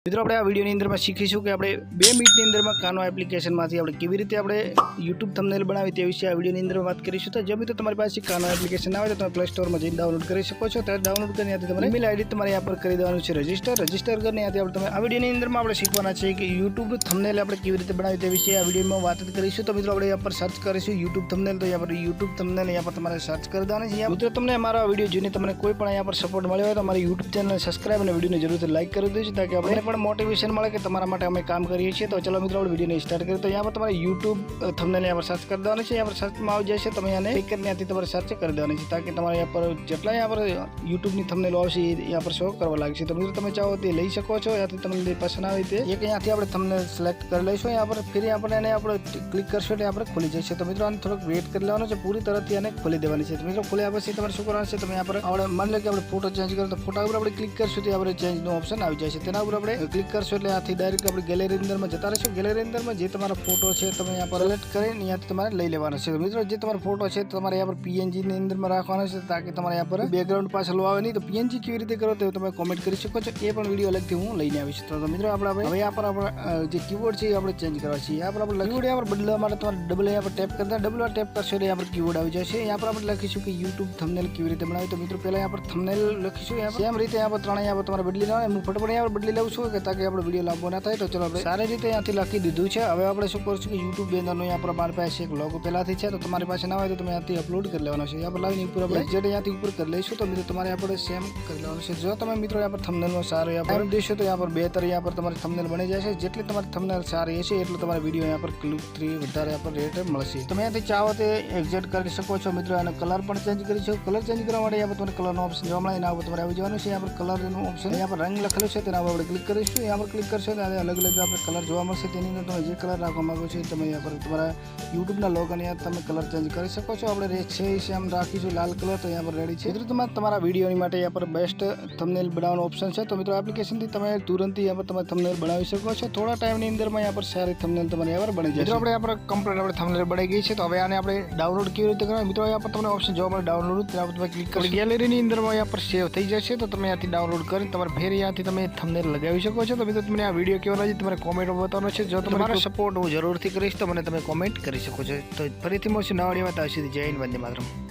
મિત્રો આપણે આ વિડિયોની અંદરમાં શીખીશું કે આપણે 2 મિનિટની અંદરમાં કાનો એપ્લિકેશનમાંથી આપણે કેવી રીતે આપણે YouTube થંબનેલ બનાવી તે વિશે આ વિડિયોની અંદર વાત કરીશું। તો જો મિત્રો તમારી પાસે કાનો એપ્લિકેશન આવે તો તમે પ્લે સ્ટોરમાં જઈને ડાઉનલોડ કરી શકો છો। ત્યારે ડાઉનલોડ કરીને ત્યાંથી તમારી ઈમેલ આઈડી તમારે યા પર કરી દેવાનું છે રજિસ્ટર કરીને ત્યાંથી આપણે તમે આ વિડિયોની અંદરમાં આપણે શીખવાના છે કે YouTube થંબનેલ આપણે કેવી રીતે બનાવી તે વિશે આ વિડિયોમાં વાત કરીશું। તો મિત્રો આપણે યા પર સર્ચ કરીશું YouTube થંબનેલ, તો યા પર YouTube થંબનેલ યા પર તમારે સર્ચ કરી દેવાનું છે। મિત્રો તમને અમારો વિડિયો જોઈને તમને કોઈ પણ યા પર સપોર્ટ મળ્યો હોય તો અમારી YouTube ચેનલને સબસ્ક્રાઇબ અને વિડિયોને જરૂરથી લાઈક કરી દેજો તાકી આપણે પણ મોટિવેશન મળે કે તમારા માટે અમે કામ કરીએ છીએ। તો ચલો મિત્રો આપણે વિડિયોને સ્ટાર્ટ કરીએ। તો यहाँ पर તમારે YouTube થંબનેલ यहाँ पर सर्च कर देवानी है। यहाँ पर सर्च में आ जाए तो તમે આને ક્લિક કરીને ત્યાંથી તમારે સર્ચ કરી દેવાની છે તાકી તમારે यहाँ पर જેટલા यहाँ पर YouTube ની થંબનેલ આવશે यहाँ पर શો કરવા લાગશે। તો મિત્રો તમે ચાહો તે લઈ શકો છો, ત્યાંથી તમને પસંદ આવે તે એક અહીંયાથી આપણે થંબનેલ સિલેક્ટ કરી લઈશું। यहाँ पर फिर यहाँ पर એને આપણે ક્લિક કરશો એટલે આપણે ખુલી જશે। તો મિત્રો આને થોડુંક વેઇટ કરી લેવાનું છે, પૂરી તરફથી આને ખોલી દેવાની છે। તો મિત્રો ખોલ્યા પછી તમારે શું કરવાનું છે, તમે यहाँ पर આપણે માની લો કે આપણે ફોટો ચેન્જ કરો તો ફોટા ઉપર આપણે ક્લિક કરશું તો આપણે ચેન્જ નો ઓપ્શન આવી જાય છે। તેના ઉપર આપણે ક્લિક કરશો એટલે આથી ડાયરેક્ટ આપણે ગેલેરી અંદરમાં જતા રહેશો। ગેલેરી અંદરમાં જે તમારો ફોટો છે તમે यहाँ पर સિલેક્ટ કરીને અહીંયાથી તમારે લઈ લેવાનો છે। મિત્રો જે તમારો ફોટો છે તમારે यहाँ पर PNG ની અંદરમાં રાખવાનો છે તાકી તમારે यहाँ पर બેકગ્રાઉન્ડ પાછળ આવે નહીં। તો PNG કેવી રીતે કરો તે તમે કોમેન્ટ કરી શકો છો, એ પણ વિડીયો અલગથી હું લઈને આવીશ। તો મિત્રો આપણે હવે यहाँ पर આપણે જે કીબોર્ડ છે એ આપણે ચેન્જ કરવા છે। यहाँ पर આપણે કીબોર્ડ यहाँ पर બદલવા માટે તમારે ડબલ यहाँ पर ટેપ કરતા ડબલ વાર ટેપ કરશો એટલે यहाँ पर કીબોર્ડ આવી જશે। यहाँ पर આપણે લખીશું કે YouTube થંબનેલ કેવી રીતે બનાવી। તો મિત્રો પહેલા यहाँ पर થંબનેલ લખીશું, यहाँ पर સેમ રીતે यहाँ पर ત્રણે यहाँ पर તમારે બદલી લેવાનું। હું ફટાફટ यहाँ पर બદલી લઉં છું કે તાકી આપણે વિડીયો લાંબો ના થાય। તો ચલો આપણે સારી રીતે અહીંયાથી લખી દીધું છે। હવે આપણે શું કરશું કે YouTube બેનરનો यहाँ पर મારી પાસે એક લોગો પહેલાથી છે, તો તમારી પાસે ના હોય તો તમે અહીંયાથી અપલોડ કરી લેવાનો છે। यहाँ पर લાવીને ઉપર આપણે જેડ અહીંયાથી ઉપર કરી લઈશું। તો મિત્રો તમારે આપણે સેમ કરી લેવાનું છે। જો તમે મિત્રો यहाँ पर થંબનેલનો સારો यहाँ पर દેશો તો यहाँ पर બેહતર यहाँ पर તમારી થંબનેલ બની જશે। જેટલી તમારી થંબનેલ સારી હશે એટલો તમારો વિડીયો यहाँ पर ક્લિક 3 વધારે यहाँ पर રેટ મળશે। તમે અહીંયાથી ચાહો તે એક્ઝેક્ટ કરી શકો છો। મિત્રો આનો કલર પણ ચેન્જ કરી શકો। કલર ચેન્જ કરવા માટે यहाँ पर તમને કલરનો ઓપ્શન જોવા મળે, એના ઉપર તમારે આવી જવાનું છે। यहाँ पर કલરનો ઓપ્શન यहाँ पर રંગ લખેલું છે તેના ઉપર આપણે ક્લિક કરીશું। यहाँ पर ક્લિક કરશો તો અલગ અલગ આપણે કલર જોવા મળશે। તેની અંદર તમે જે કલર રાખવા માંગો છો તમે यहाँ पर તમારા યુટ્યુબના લોગોને તમે કલર ચેન્જ કરી શકો છો। આપણે રેડ છે સેમ રાખીશું લાલ કલર, તો यहाँ पर રેડી છે। મિત્રો તમારા વિડીયોની માટે यहाँ पर બેસ્ટ થંબનેલ બનાવવાનો ઓપ્શન છે। તો મિત્રો એપ્લિકેશનથી તમે તુરંત यहाँ पर તમે થંબનેલ બનાવી શકો છો। થોડા ટાઈમની અંદરમાં यहाँ पर સારી થંબનેલ તમારે यहाँ पर બની જાય। મિત્રો આપણે यहाँ पर કમ્પ્લીટ આપણે થંબનેલ બની ગઈ છે। તો હવે આને આપણે ડાઉનલોડ કેવી રીતે કરવાનું, મિત્રો यहाँ पर તમને ઓપ્શન જોવા મળે ડાઉનલોડ, ત્યાં પર તમે ક્લિક કરી ગેલેરીની અંદરમાં यहाँ पर સેવ થઈ જશે। તો તમે અહીંયાથી ડાઉનલોડ કરીને તમારે ફેર અહીંયાથી તમે થંબનેલ લગાવી શકો છો। તો મિત્રો તમને આ વિડીયો કેવો લાગે તમારે કોમેન્ટમાં બતાવવાનો છે। જો તમારો સપોર્ટ હું જરૂરથી કરીશ તો મને તમે કોમેન્ટ કરી શકો છો। તો ફરીથી મળશું નવા વિડીયોમાં, ત્યાં સુધી જય હિન્દ, વંદે માતરમ।